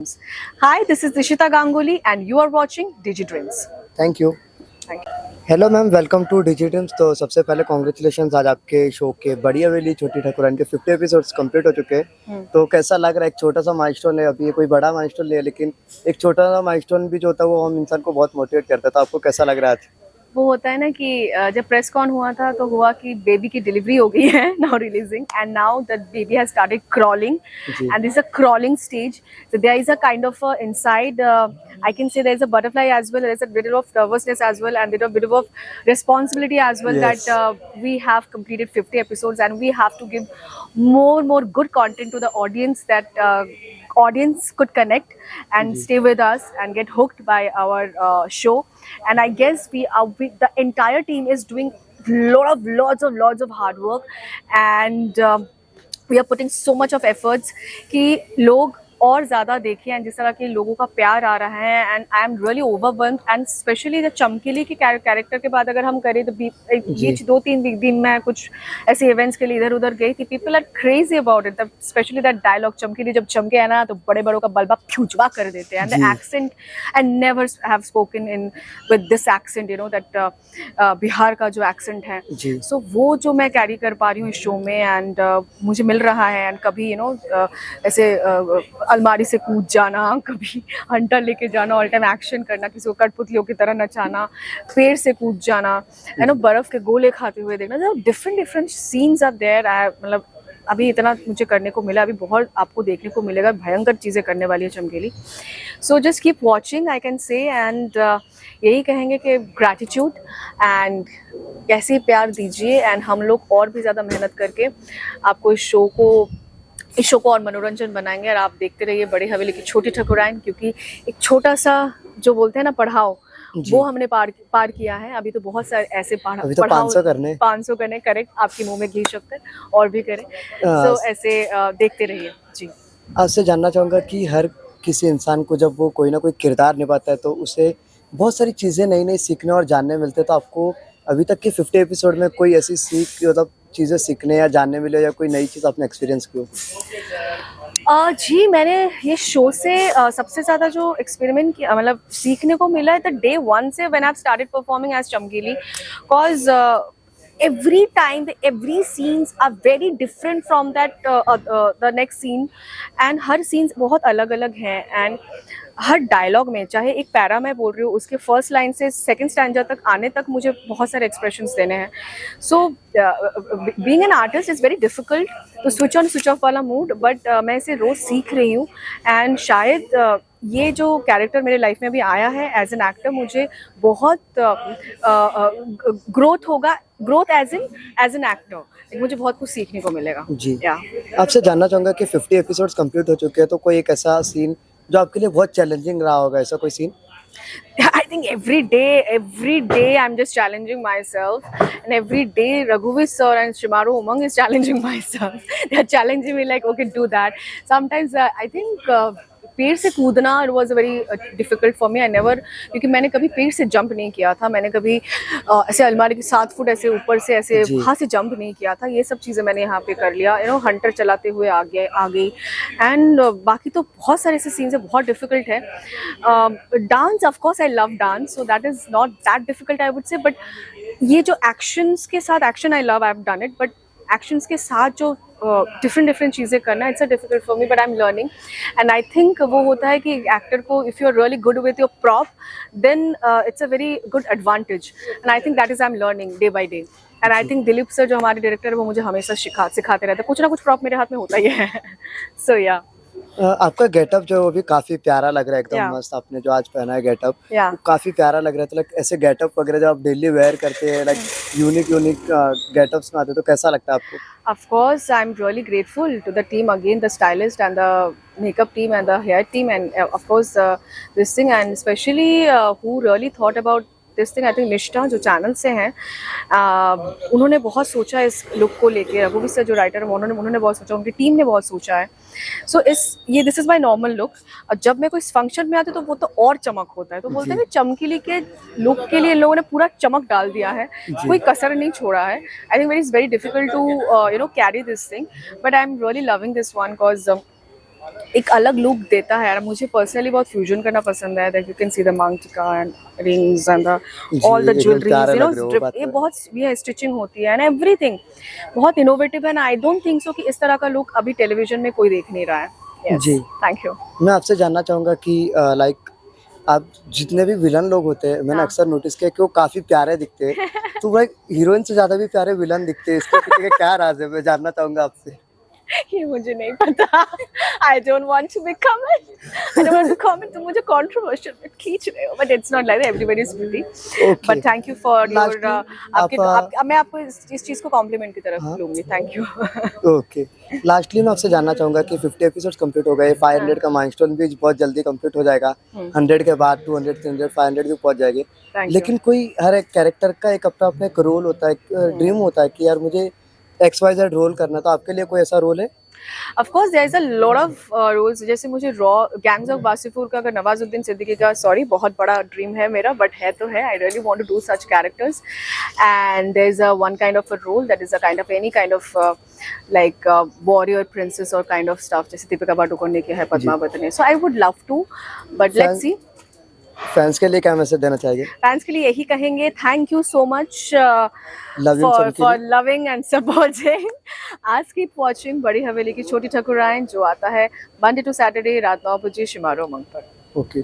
Hi, this is Dishita Ganguly and you are watching DigiDreams. Thank you. Thank you. Hello ma'am, welcome to DigiDreams. तो सबसे पहले congratulation आज आपके show के बड़ी हवेली छोटी ठाकुरान के 50 एपिसोड्स कंप्लीट हो चुके हैं। तो कैसा लग रहा है? एक छोटा सा माइलस्टोन है, अभी ये कोई बड़ा माइलस्टोन नहीं है, लेकिन एक छोटा सा माइलस्टोन भी जो होता है वो हम इंसान को बहुत मोटिवेट करता है। तो आपको कैसा लग रहा है आज? वो होता है ना कि जब प्रेस कॉन हुआ था तो हुआ कि बेबी की डिलीवरी हो गई है now releasing and now that baby has started crawling जी। and this is a crawling stage, so there is a kind of inside I can say there is a butterfly as well, there is a bit of nervousness as well and bit of responsibility as well Yes. that we have completed 50 episodes and we have to give more good content to the audience that audience could connect and stay with us and get hooked by our show. And I guess the entire team is doing lots of hard work and we are putting so much of efforts कि लोग और ज़्यादा देखें and जिस तरह के लोगों का प्यार आ रहा है and I am really overwhelmed and specially the चमकीली के कैरेक्टर के बाद अगर हम करें तो ये 2-3 दिन मैं कुछ ऐसे इवेंट्स के लिए इधर उधर गई थी। People are crazy about it, specially that dialogue चमकीली जब चमके है ना तो बड़े बड़ों का बल्बा फ्यूचवा कर देते हैं and the accent I never have spoken in with this accent, you know that Bihar का जो एक्सेंट है, सो वो जो मैं कैरी कर पा रही हूँ इस शो में एंड मुझे मिल रहा है। एंड कभी ऐसे अलमारी से कूद जाना, कभी हंटर लेके जाना, ऑल टाइम एक्शन करना, किसी को कठपुतलियों की तरह नचाना, पेड़ से कूद जाना, बर्फ के गोले खाते हुए देखना, डिफरेंट सीन्स आर देयर। मतलब अभी इतना मुझे करने को मिला, अभी बहुत आपको देखने को मिलेगा, भयंकर चीज़ें करने वाली है चमकीली। So just keep watching I can say and यही कहेंगे कि ग्रैटिट्यूड एंड कैसे प्यार दीजिए एंड हम लोग और भी ज़्यादा मेहनत करके आपको इस शो को और मनोरंजन बनाएंगे और आप देखते रहिए बड़ी हवेली की छोटी ठाकुराइन, क्योंकि एक छोटा सा जो बोलते हैं ना पढ़ाओ, वो हमने पार किया है। अभी तो बहुत सारे ऐसे अभी तो 500 करने करेक्ट, आपके मुंह में घी शक्कर और भी करें। सो ऐसे देखते रहिए जी। आपसे जानना चाहूँगा कि हर किसी इंसान को जब वो कोई ना कोई किरदार निभाता है तो उसे बहुत सारी चीज़ें नई सीखने और जानने मिलते हैं। तो आपको अभी तक के 50 एपिसोड में कोई ऐसी सीख मतलब चीज़ें सीखने या जानने मिले या कोई नई चीज़ आपने एक्सपीरियंस की हो? जी, मैंने ये शो से सबसे ज़्यादा जो एक्सपेरिमेंट किया, मतलब सीखने को मिला है द डे 1 से when I have started performing as Chamkili, because every time every scenes are very different from that the next scene and her scenes बहुत अलग अलग हैं एंड हर डायलॉग में, चाहे एक पैरा मैं बोल रही हूँ, उसके फर्स्ट लाइन से सेकंड स्टैंडर तक आने तक मुझे बहुत सारे एक्सप्रेशंस देने हैं। So being an artist is very difficult तो स्विच ऑन स्विच ऑफ वाला मूड, बट मैं इसे रोज़ सीख रही हूँ एंड शायद ये जो कैरेक्टर मेरे लाइफ में अभी आया है एज एन एक्टर, मुझे बहुत ग्रोथ होगा, ग्रोथ एज एन एक्टर, मुझे बहुत कुछ सीखने को मिलेगा जी। आपसे जानना चाहूँगा कि 50 एपिसोड्स कंप्लीट हो चुके हैं, तो कोई एक ऐसा सीन जो आपके लिए बहुत चैलेंजिंग रहा होगा, ऐसा कोई scene? I think every day I'm just challenging myself, and every day Raghuveer sir and Shimaru Umang is challenging myself. They're challenging me like, okay, do that. Sometimes I think पेड़ से कूदना it was very difficult for me. I never, क्योंकि मैंने कभी पेड़ से jump नहीं किया था, मैंने कभी ऐसे अलमारी के 7 फुट ऐसे ऊपर से ऐसे वहाँ से जंप नहीं किया था। ये सब चीज़ें मैंने यहाँ पे कर लिया, हंटर चलाते हुए आ गई एंड बाकी तो बहुत सारे ऐसे सीन्स है, बहुत डिफिकल्ट है। Dance of course I love dance, so that is not that difficult I would say, but ये जो एक्शंस के साथ, action I love, I have done it, but actions के साथ जो डिफरेंट चीज़ें करना, it's a difficult for me, but I am learning and I think वो होता है कि एक्टर को if you are really good with your prop then it's a very good advantage and I think that is I am learning day by day. And I think Dilip sir जो हमारे director है वो मुझे हमेशा सिखाते रहते हैं, कुछ ना कुछ प्रॉप मेरे हाथ में होता ही है। सो या आपका गेटअप जो है वो भी काफी प्यारा लग रहा है, एकदम मस्त। आपने जो आज पहना है गेटअप वो काफी प्यारा लग रहा है। तो लाइक ऐसे गेटअप वगैरह जब आप डेली वेयर करते हैं, लाइक यूनिक गेटअप्स में आते हैं, तो कैसा लगता है आपको? Of course, I'm really grateful to the team again, the stylist and the makeup team and the hair team, and of course this thing, and especially who really thought about this thing, I think निष्ठा जो channel से हैं, उन्होंने बहुत सोचा इस look को लेके। रघुवीर सर जो राइटर है उन्होंने बहुत सोचा, उनकी टीम ने बहुत सोचा है। So this is my normal look. जब मैं कोई फंक्शन में आती हूँ तो वो तो और चमक होता है, तो बोलते हैं चमकीली के लुक के लिए लोगों ने पूरा चमक डाल दिया है, कोई कसर नहीं छोड़ा है। I think it's very difficult to carry this thing, but I am really loving this one because एक अलग लुक देता है। और मुझे पर्सनली बहुत फ्यूजन करना पसंद है, that you can see the maang tikka and rings and all the एकदम ज्वेलरीज, प्यारे यू नो, लग रहे हो, बात ये तो है। बहुत ये स्टिचिंग होती है एंड एवरीथिंग बहुत इनोवेटिव है। And I don't think so कि इस तरह का लुक अभी टेलीविजन में कोई देख नहीं रहा है। यस, जी। Thank you. मैं आपसे जानना चाहूँगा कि लाइक आप जितने भी विलन लोग होते हैं, मैंने हाँ। अक्सर नोटिस किया कि वो काफ़ी प्यारे दिखते हैं। तो वो एक हीरोइन से ज़्यादा भी प्यारे विलन दिखते हैं, इसके पीछे का क्या राज़ है? मैं जानना चाहूँगा आपसे। ये मुझे नहीं पता। I don't want to be comment, I don't want to comment. तुम मुझे कंट्रोवर्शियल में खींच रहे हो, but it's not like that, everybody is pretty. Okay. But thank you for your lastly आपके आप मैं आपको इस चीज को कॉम्प्लीमेंट की तरफ हाँ, लूंगी। Thank you. ओके। लास्टली मैं आपसे जानना चाहूँगा कि 50 एपिसोड्स कंप्लीट हो गए, 500 का माइलस्टोन भी बहुत जल्दी कंप्लीट हो जाएगा। 100 के बाद 200, 300, 500 भी पहुँच जाएंगे। Thank you. लेकिन कोई हर एक कैरेक्टर का एक अपना-अपना एक रोल होता है, एक ड्रीम होता है कि यार मुझे XYZ रोल करना है, तो आपके लिए कोई ऐसा रोल है? Of course there is a lot of roles. जैसे मुझे रॉ गैंग्स ऑफ वासेपुर का, अगर नवाजुद्दीन सिद्दीकी का, सॉरी, बहुत बड़ा ड्रीम है मेरा, बट है तो है। I really want to do such characters and there is a one kind of a role that is a kind of any kind of like warrior princess और काइंड ऑफ स्टफ, जैसे दीपिका पादुकोण ने किया है, पद्मावत ने। So I would love to, but let's see. Fans के लिए क्या message देना चाहेंगे? फैंस के लिए यही कहेंगे, thank you so much loving सम के फॉर लिए? Loving and supporting. आज कीप वॉचिंग बड़ी हवेली की छोटी ठाकुराइन, जो आता है मंडे टू सैटरडे रात 9 बजे शिमारो उमंग पर। ओके।